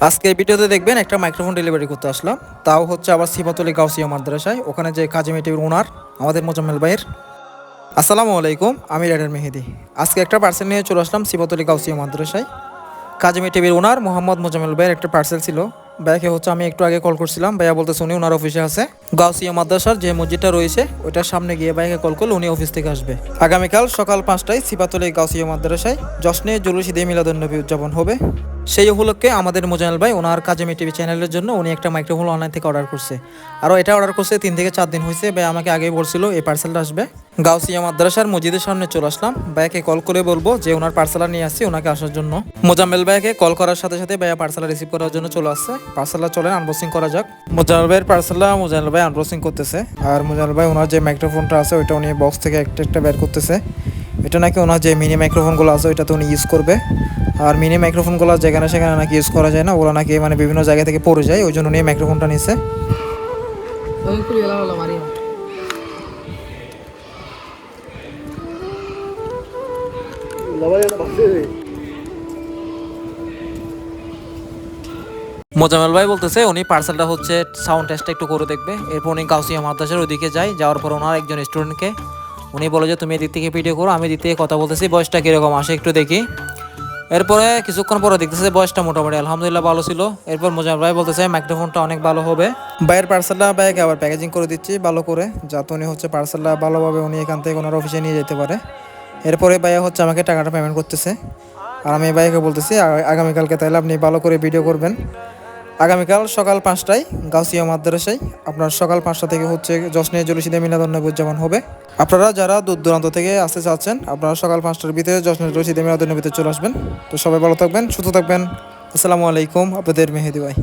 আজকে ভিডিওতে দেখবেন একটা মাইক্রোফোন ডেলিভারি করতে আসলাম, তাও হচ্ছে আবার সিফাতুল গাউসিয়া মাদ্রাসায়, ওখানে যে কাজী মিটির ওনার আমাদের মোজাম্মেল ভাইয়ের। আসসালামু আলাইকুম, আমি রাইডার মেহেদি। আজকে একটা পার্সেল নিয়ে চলে আসলাম সিফাতুল গাউসিয়া মাদ্রাসায়। কাজী মিটির ওনার মোহাম্মদ মোজাম্মেল ভাইয়ের একটা পার্সেল ছিল। ভাইয়াকে হচ্ছে আমি একটু আগে কল করছিলাম, ভাইয়া বলতেছে উনি ওনার অফিসে আছে। গাউসিয়া মাদ্রাসার যে মসজিদটা রয়েছে ওইটার সামনে গিয়ে ভাইয়াকে কল করলে উনি অফিস থেকে আসবে। আগামীকাল সকাল 5টায় সিফাতুল গাউসিয়া মাদ্রাসায় জশ্নে জুলুস ঈদে মিলাদুন্নবী উদযাপন হবে। সেই উপলক্ষে আমাদের মোজাম্মেল ভাই ওনার কাজেমি টিভি চ্যানেলের জন্য উনি একটা মাইক্রোফোন অনলাইন থেকে অর্ডার করছে। আরও এটা অর্ডার করছে 3 থেকে 4 দিন হয়েছে। ভাই আমাকে আগেই বলছিল এই পার্সেলটা আসবে। গাউসিয়া মাদ্রাসার মসজিদের সামনে চলে আসলাম। ভাইয়াকে কল করে বলবো যে ওনার পার্সেলটা নিয়ে আসছি ওনাকে আসার জন্য। মোজাম্মেল ভাইকে কল করার সাথে সাথে ভাইয়া পার্সেলটা রিসিভ করার জন্য চলে আসছে। পার্সেলটা চলেন আনবক্সিং করা যাক। মোজাম্মেল ভাইয়ের পার্সেলটা মোজাম্মেল ভাই আনবক্সিং করতেছে। আর মোজাম্মেল ভাই ওনার যে মাইক্রোফোনটা আছে ওইটা উনি বক্স থেকে একটা বের করতেছে। এটা নাকি ওনার যে মিনি মাইক্রোফোনগুলো আছে ওইটাতে উনি ইউজ করবে। আর মিনি মাইক্রোফোনগুলো যেখানে সেখানে নাকি ইউজ করা যায় না, ওগুলো নাকি মানে বিভিন্ন জায়গা থেকে পড়ে যায়, ওই জন্য উনি মাইক্রোফোনটা নিছে। মোজাম্মেল ভাই বলতেছে উনি পার্সেলটা হচ্ছে সাউন্ড টেস্টটা একটু করে দেখবে। এরপর উনি গাউসিয়া মাদ্রাসার ওইদিকে যায়। যাওয়ার পর ওনার একজন স্টুডেন্টকে উনি বলে যে তুমি এদিক থেকে ভিডিও করো, আমি এদিক থেকে কথা বলতেছি, বয়সটা কীরকম আসে একটু দেখি। এরপরে কিছুক্ষণ পরে দেখতেছে বয়সটা মোটামুটি আলহামদুলিল্লাহ ভালো ছিল। এরপর মোজাম্মেল ভাই বলতেছে মাইক্রোফোনটা অনেক ভালো হবে। ভাইয়ের পার্সেলটা ভাইকে আবার প্যাকেজিং করে দিচ্ছি ভালো করে, যাতে উনি হচ্ছে পার্সেলটা ভালোভাবে উনি এখান থেকে ওনার অফিসে নিয়ে যেতে পারে। এরপরে ভাইয়া হচ্ছে আমাকে টাকাটা পেমেন্ট করতেছে। আর আমি ভাইকে বলতেছি আগামীকালকে তাহলে আপনি ভালো করে ভিডিও করবেন। আগামীকাল সকাল 5টায় গাউসিয়া মাদ্রাসায় আপনার সকাল 5টা থেকে হচ্ছে জশ্নে জুলুস ঈদে মিলাদুন্নবী উদযাপন হবে। আপনারা যারা দূর দূরান্ত থেকে আসতে চাচ্ছেন আপনারা সকাল 5টার ভিতরে জশ্নে জুলুস ঈদে মিলাদুন্নবীতে চলে আসবেন। তো সবাই ভালো থাকবেন, সুস্থ থাকবেন। আসসালামু আলাইকুম, আপনাদের মেহেদি ভাই।